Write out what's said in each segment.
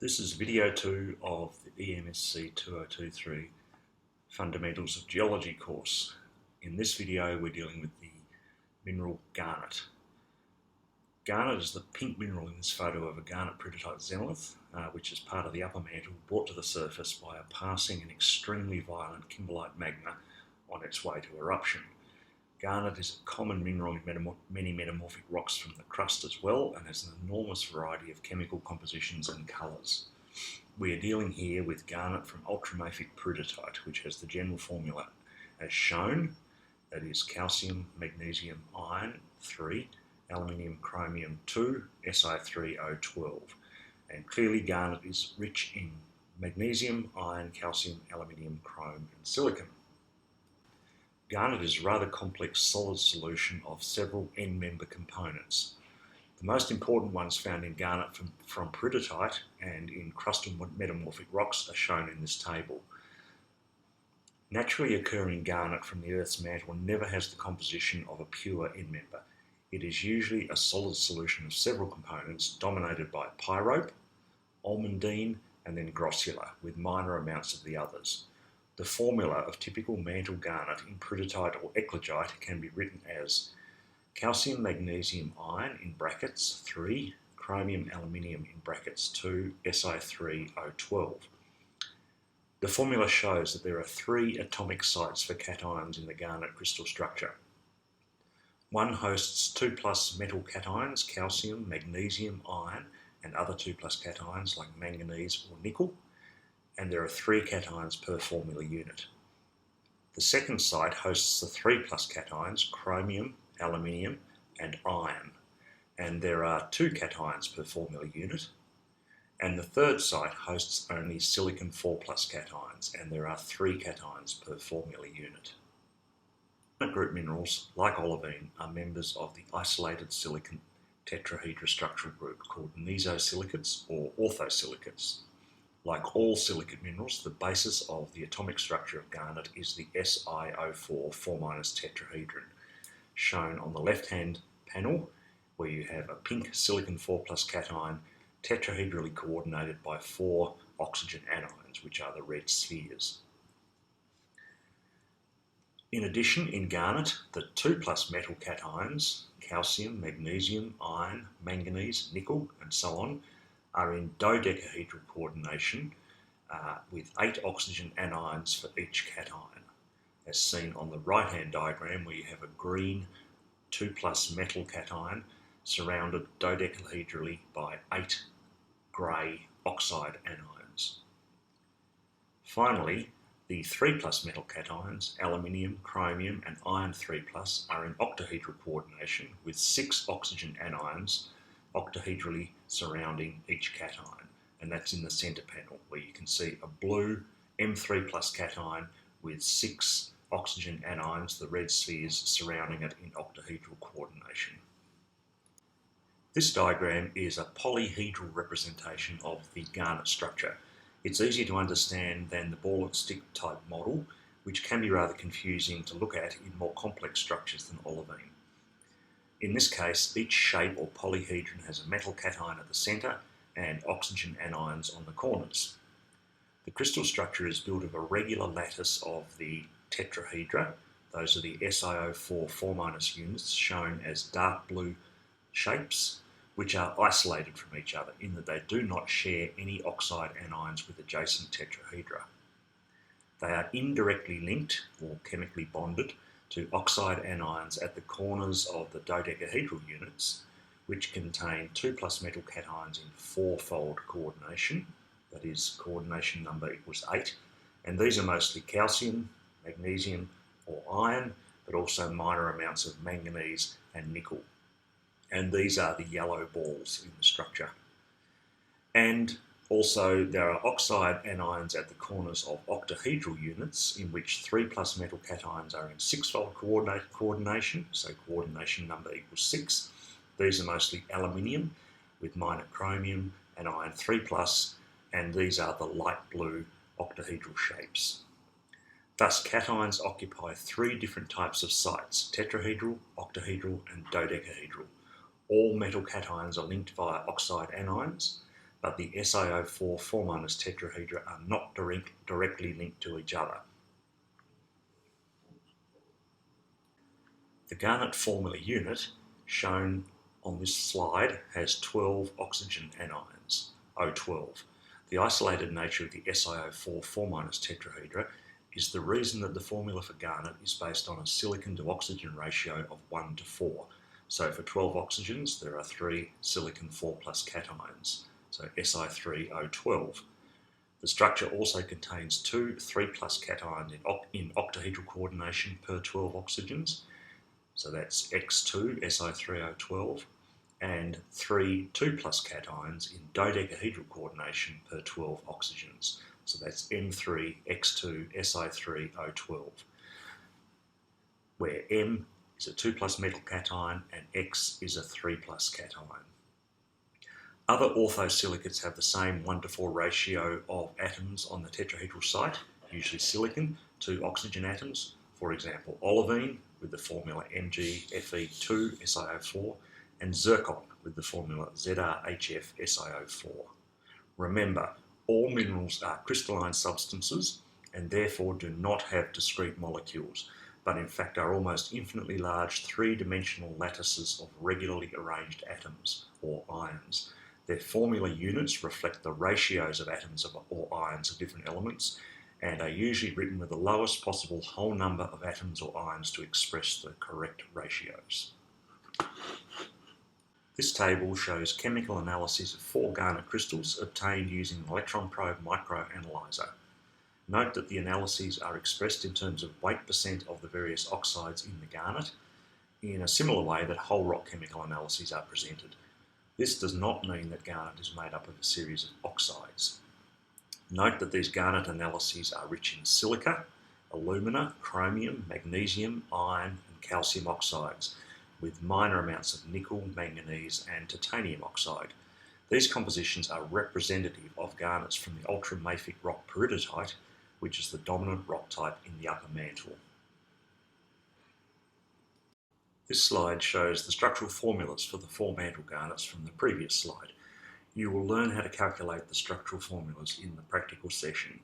This is video 2 of the EMSC 2023 Fundamentals of Geology course. In this video we're dealing with the mineral garnet. Garnet is the pink mineral in this photo of a garnet peridotite xenolith, which is part of the upper mantle brought to the surface by a passing and extremely violent kimberlite magma on its way to eruption. Garnet is a common mineral in many metamorphic rocks from the crust as well, and has an enormous variety of chemical compositions and colours. We are dealing here with garnet from ultramafic peridotite, which has the general formula as shown, that is calcium, magnesium, iron 3, aluminium, chromium 2, Si3O12. And clearly garnet is rich in magnesium, iron, calcium, aluminium, chrome and silicon. Garnet is a rather complex solid solution of several end-member components. The most important ones found in garnet from peridotite and in crustal metamorphic rocks are shown in this table. Naturally occurring garnet from the Earth's mantle never has the composition of a pure end-member. It is usually a solid solution of several components dominated by pyrope, almandine and then grossular, with minor amounts of the others. The formula of typical mantle garnet in peridotite or eclogite can be written as calcium, magnesium, iron in brackets 3, chromium, aluminium in brackets 2, Si3O12. The formula shows that there are 3 atomic sites for cations in the garnet crystal structure. One hosts 2+ metal cations, calcium, magnesium, iron, and other 2+ cations like manganese or nickel, and there are 3 cations per formula unit. The second site hosts the 3+ cations, chromium, aluminium and iron, and there are 2 cations per formula unit. And the third site hosts only silicon 4+ cations, and there are 3 cations per formula unit. Group minerals, like olivine, are members of the isolated silicon tetrahedra structural group called mesosilicates or orthosilicates. Like all silicate minerals, the basis of the atomic structure of garnet is the SiO4 4- tetrahedron, shown on the left-hand panel, where you have a pink silicon 4+ cation tetrahedrally coordinated by 4 oxygen anions, which are the red spheres. In addition, in garnet, the 2+ metal cations, calcium, magnesium, iron, manganese, nickel, and so on, are in dodecahedral coordination with 8 oxygen anions for each cation, as seen on the right-hand diagram, where you have a green 2+ metal cation surrounded dodecahedrally by 8 grey oxide anions. Finally, the 3+ metal cations, aluminium, chromium and iron 3+, are in octahedral coordination with 6 oxygen anions octahedrally surrounding each cation, and that's in the centre panel, where you can see a blue M3+ cation with 6 oxygen anions, the red spheres, surrounding it in octahedral coordination. This diagram is a polyhedral representation of the garnet structure. It's easier to understand than the ball and stick type model, which can be rather confusing to look at in more complex structures than olivine. In this case, each shape or polyhedron has a metal cation at the centre and oxygen anions on the corners. The crystal structure is built of a regular lattice of the tetrahedra. Those are the SiO4 4- units shown as dark blue shapes, which are isolated from each other in that they do not share any oxide anions with adjacent tetrahedra. They are indirectly linked or chemically bonded to oxide anions at the corners of the dodecahedral units, which contain 2+ metal cations in 4-fold coordination, that is, coordination number equals 8, and these are mostly calcium, magnesium or iron, but also minor amounts of manganese and nickel. And these are the yellow balls in the structure. And also there are oxide anions at the corners of octahedral units, in which 3+ metal cations are in 6-fold coordination, so coordination number equals 6. These are mostly aluminium with minor chromium and iron 3+, and these are the light blue octahedral shapes. Thus, cations occupy 3 different types of sites: tetrahedral, octahedral and dodecahedral. All metal cations are linked via oxide anions. but the SiO4 4- tetrahedra are not directly linked to each other. The Garnet formula unit, shown on this slide, has 12 oxygen anions, O12. The isolated nature of the SiO4 4- tetrahedra is the reason that the formula for garnet is based on a silicon to oxygen ratio of 1 to 4. So for 12 oxygens, there are 3 silicon 4+ cations, so Si3O12. The structure also contains 2 3+ cations in octahedral coordination per 12 oxygens, so that's X2, Si3O12, and 3 2+ cations in dodecahedral coordination per 12 oxygens, so that's M3, X2, Si3O12, where M is a 2+ metal cation and X is a 3+ cation. Other orthosilicates have the same 1 to 4 ratio of atoms on the tetrahedral site, usually silicon, to oxygen atoms. For example, olivine with the formula MgFe2SiO4 and zircon with the formula ZrHfSiO4. Remember, all minerals are crystalline substances and therefore do not have discrete molecules, but in fact are almost infinitely large three-dimensional lattices of regularly arranged atoms, or ions. Their formula units reflect the ratios of atoms or ions of different elements and are usually written with the lowest possible whole number of atoms or ions to express the correct ratios. This table shows chemical analyses of 4 garnet crystals obtained using an electron probe microanalyzer. Note that the analyses are expressed in terms of weight % of the various oxides in the garnet, in a similar way that whole rock chemical analyses are presented. This does not mean that garnet is made up of a series of oxides. Note that these garnet analyses are rich in silica, alumina, chromium, magnesium, iron and calcium oxides, with minor amounts of nickel, manganese and titanium oxide. These compositions are representative of garnets from the ultramafic rock peridotite, which is the dominant rock type in the upper mantle. This slide shows the structural formulas for the 4 mantle garnets from the previous slide. You will learn how to calculate the structural formulas in the practical session.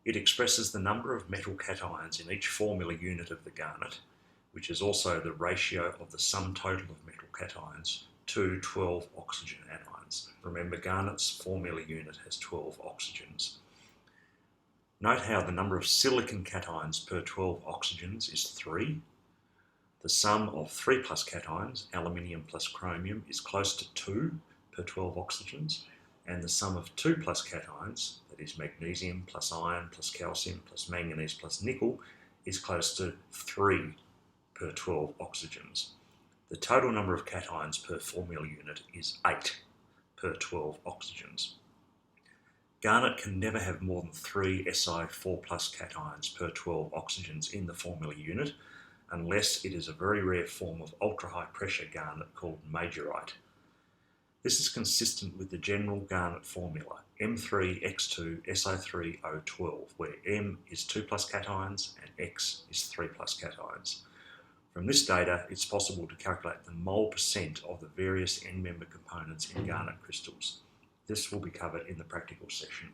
It expresses the number of metal cations in each formula unit of the garnet, which is also the ratio of the sum total of metal cations to 12 oxygen anions. Remember, garnet's formula unit has 12 oxygens. Note how the number of silicon cations per 12 oxygens is 3. The sum of 3+ cations, aluminium plus chromium, is close to 2 per 12 oxygens, and the sum of 2+ cations, that is magnesium plus iron plus calcium plus manganese plus nickel, is close to 3 per 12 oxygens. The total number of cations per formula unit is 8 per 12 oxygens. Garnet can never have more than 3 Si4+ cations per 12 oxygens in the formula unit, unless it is a very rare form of ultra-high pressure garnet called majorite. This is consistent with the general garnet formula, M3X2SO3O12, where M is 2+ cations and X is 3+ cations. From this data, it's possible to calculate the mole % of the various end-member components in garnet crystals. This will be covered in the practical session.